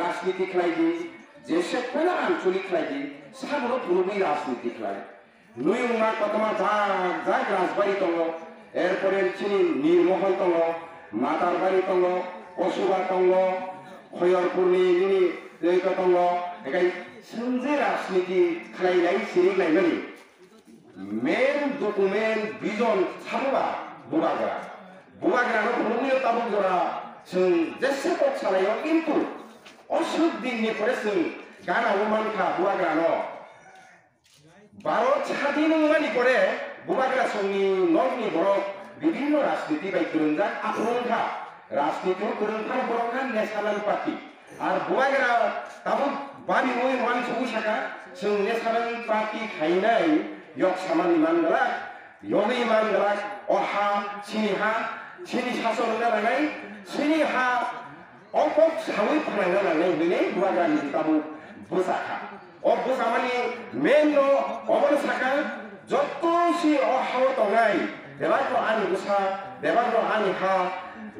राजनीति खालायदि जेसेबोला आंचलिक खालायदि साबरो पुरुबि राजनीति खालाय नुय उमा कतमा जा राजबारि दङ एरपरे चिनि निर्महल दङ मादारबारि दङ असुबा दङ खयरपुरनि नि दैखो दङ एखाय सोंजे राजनीति खालायनाय सिरिलायमानि मेन डकुमेन्ट बिजन साबोबा बुगाग्रानो पुरुबि ताबुक जरा जों जेसे कक सालायो किन्तु असुख दिननिफ्राय जों गानाव मानखा बुगाग्रानो भारत স্বাধীন হওয়ানি পরে বুবাগ্রা সঙ্গী নগনি বড় বিভিন্ন রাজনীতি বাই করুনজা আপরঙ্খা রাজনীতি করুনখা বড়খা ন্যাশনাল পার্টি আর বুবাগ্রা তাবো বাবি ওই মান সবু সাকা जों ন্যাশনাল পার্টি খাইনাই yok samani manggala yogi manggala oha sini sason nangai sini ha okok sawi pananga nangai bini buaga ni tabu busaka busamani meno obon saka jotto si oha tongai debato ani busa debato ani ha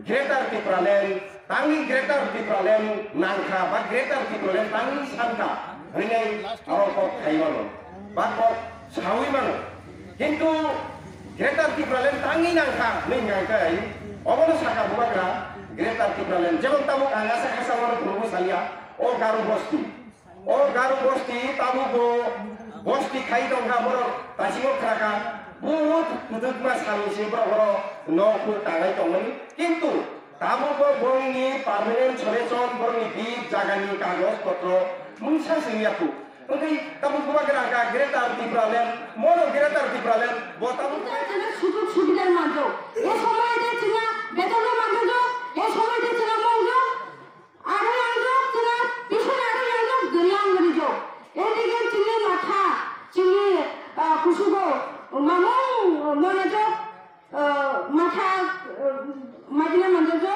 greater tipralen tangi greater tipralen nangka ba greater tipralen tangi santa ringai arokok khaimano bakok sawi mana কিন্তু greater টিপ্রালেন tangi nangka ningangkai obono saka buagra greater টিপ্রালেন যেমন তাবো কাঙ্গাসা খাসাওয়ানো প্রভু সালিয়া ও গারো বস্তি তাবো বস্তি খাই দংখা বড় তাসিমো খাকা বহুত কুদুকমা সালিসি বড় নকু টাঙাই দংমोन কিন্তু তাবো বংনি পার্মানেন্ট সরেজন বংনি বিপ জাগানি কাগজ পত্র মুংসা সিংয়াকু ओके ताबो बुबाग्रा का ग्रेटार टिप्रालेन मोनो ग्रेटार टिप्रालेन बताबो সুযোগ সুবিধার মাঝে এই সময়তে চিনা বেতনের মাঝে এই সময়তে চিনা মঙ্গো আরো আঙ্গো চিনা পিছনে আরো আঙ্গো গরিয়াঙ্গরি জো এদিকে চিনি মাথা চিনি কুসুগো মামু মনে জো মাথা মাদিনা মাঝে জো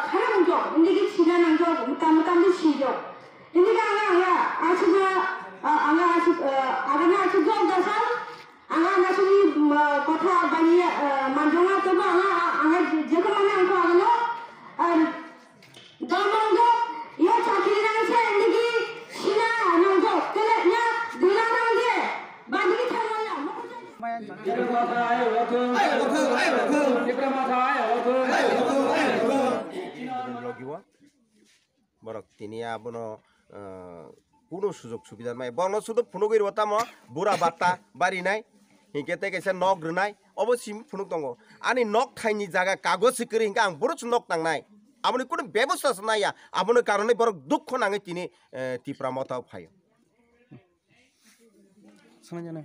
খারাপ জো এদিকে চিনা নাঙ্গো কামকান্দি সিজো এদিকে আঙ্গা আসিনা anga agana asu jog dasal anga nasuni kotha bani manjona to anga jeko mane angko agano ar damango ya chakiri rang se ndigi sina nangjo kele ya dilang rang ge badigi thamala Dipramata ayo logiwa borok tini abono কোনো সুযোগ সুবিধা নাই বর্ণ শুধু ফুনুগির ওতাম বুড়া বার্তা বাড়ি নাই হিংকেতে গেছে নখ রুনাই অবশ্যই ফুনুক দङ আনি নখ খাইনি জায়গা কাগজ সিকরি হিংকা আং বড় নখ নাংনাই আপনি কোনো ব্যবস্থা নাইয়া আপনি কারণে বড় দুঃখ নাঙে তিনি টিপ্রা মতাও ফাই শোনা জানা